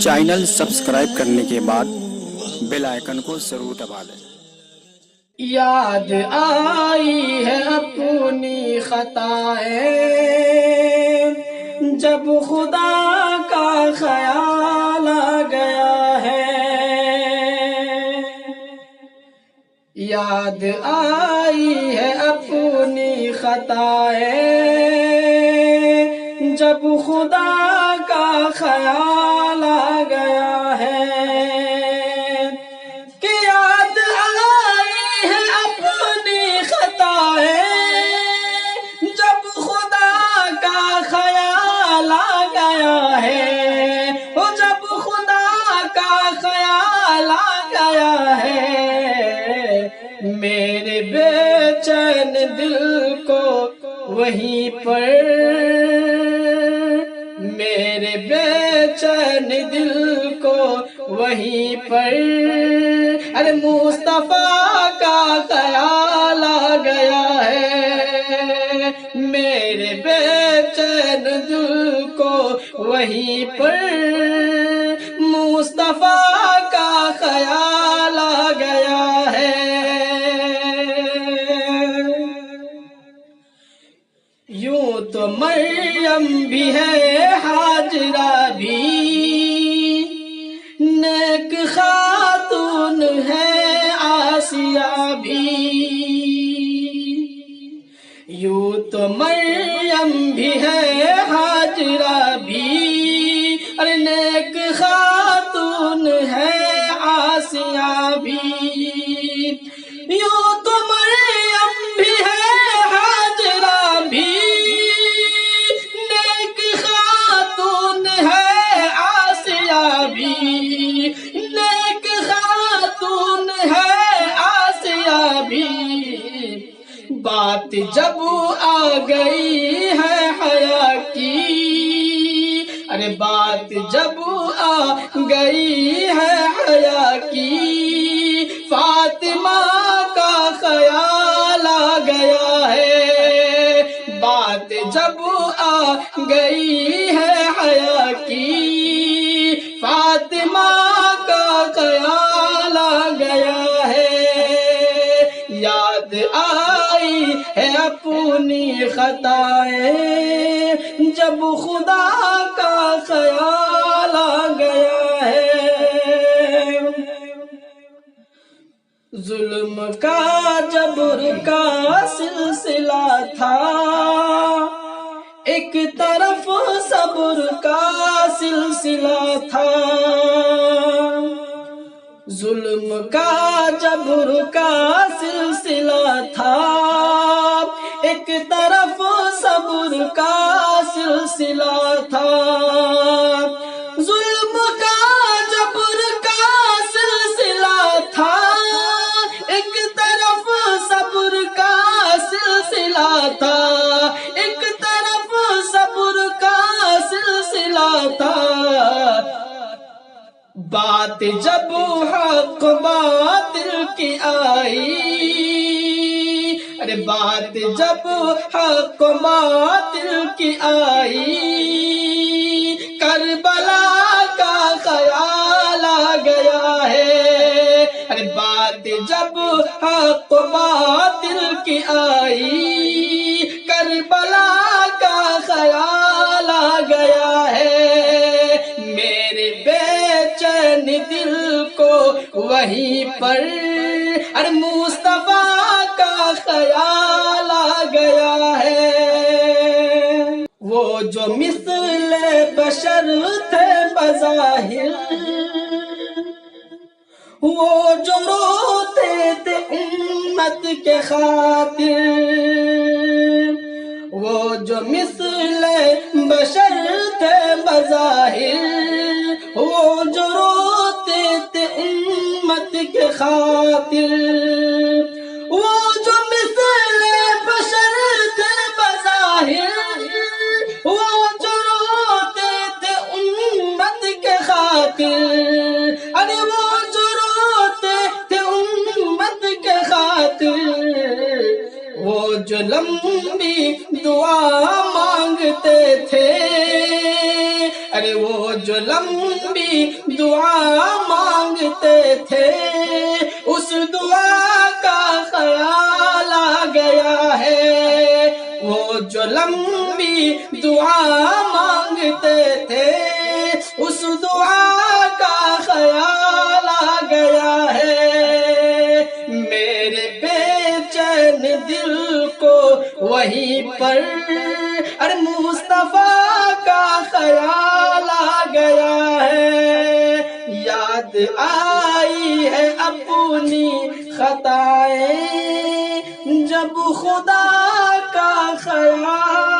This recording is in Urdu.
چینل سبسکرائب کرنے کے بعد بیل آئیکن کو ضرور دبا لیں۔ یاد آئی ہے اپنی خطائیں جب خدا کا خیال آ گیا ہے، یاد آئی ہے اپنی خطائیں جب خدا کا خیال آ گیا ہے، کہ یاد آئی ہے اپنی خطائیں جب خدا کا خیال آ گیا ہے، وہ جب خدا کا خیال آ گیا ہے، میرے بے چین دل کو وہیں پر، میرے بے چین دل کو وہیں پر، ارے مصطفیٰ کا خیال آ گیا ہے، میرے بے چین دل کو وہیں پر مصطفیٰ کا خیال آ گیا ہے۔ یوں تو مریم بھی ہے، ہاجرہ بھی نیک خاتون ہے، آسیہ بھی، یوں تو مریم بھی ہے، ہاجرہ بھی، اور نیک خاتون ہے، آسیہ بھی، یوں تو مریم بھی ہے، ہاجرہ بھی نیک خاتون ہے، آسیہ بھی نیک خاتون ہے، آسیہ بھی، بات جب آ گئی ہے حیا کی، ارے بات جب آ گئی ہے حیا کی، فاطمہ کا خیال آ گیا ہے، بات جب آ گئی ہے حیا کی، فاطمہ کا خیال آ گیا ہے، یاد آئی ہے اپنی خطائیں جب خدا کا خیال آ گیا ہے، ظلم کا جبر کا سلسلہ تھا، ایک طرف صبر کا سلسلہ تھا، ظلم کا جبر کا سلسلہ تھا، ایک طرف صبر کا سلسلہ تھا، ظلم کا جبر کا سلسلہ تھا، ایک طرف صبر کا سلسلہ تھا، ایک طرف صبر کا سلسلہ تھا، بات جب حق باطل کی آئی، ارے بات جب حق باطل کی آئی، کربلا کا خیال آ گیا ہے، ارے بات جب حق باطل کی آئی، کربلا کا خیال آ گیا ہے، میرے بے چین دل کو وہیں پر، ارے مصطفیٰ کا خیال آ گیا ہے، وہ جو مثل بشر تھے بظاہر، وہ جو روتے تھے امت کے خاطر، وہ جو مثل بشر تھے بظاہر، وہ جو روتے تھے امت کے خاطر، وہ جو مثل بشر تھے بظاہر، وہ جو روتے تھے امت کے خاطر، ارے وہ جو روتے تھے امت کے خاطر، وہ جو لمبی دعا مانگتے تھے، ارے وہ جو لمبی دعا مانگتے تھے اس دعا کا خیال آ گیا ہے، وہ جو لمبی دعا مانگتے تھے اس دعا کا خیال آ گیا ہے، میرے بے چین دل کو وہیں پر ارے مصطفیٰ کا خیال آ گیا ہے، یاد آئی ہے اپنی خطائیں جب خدا کا خیال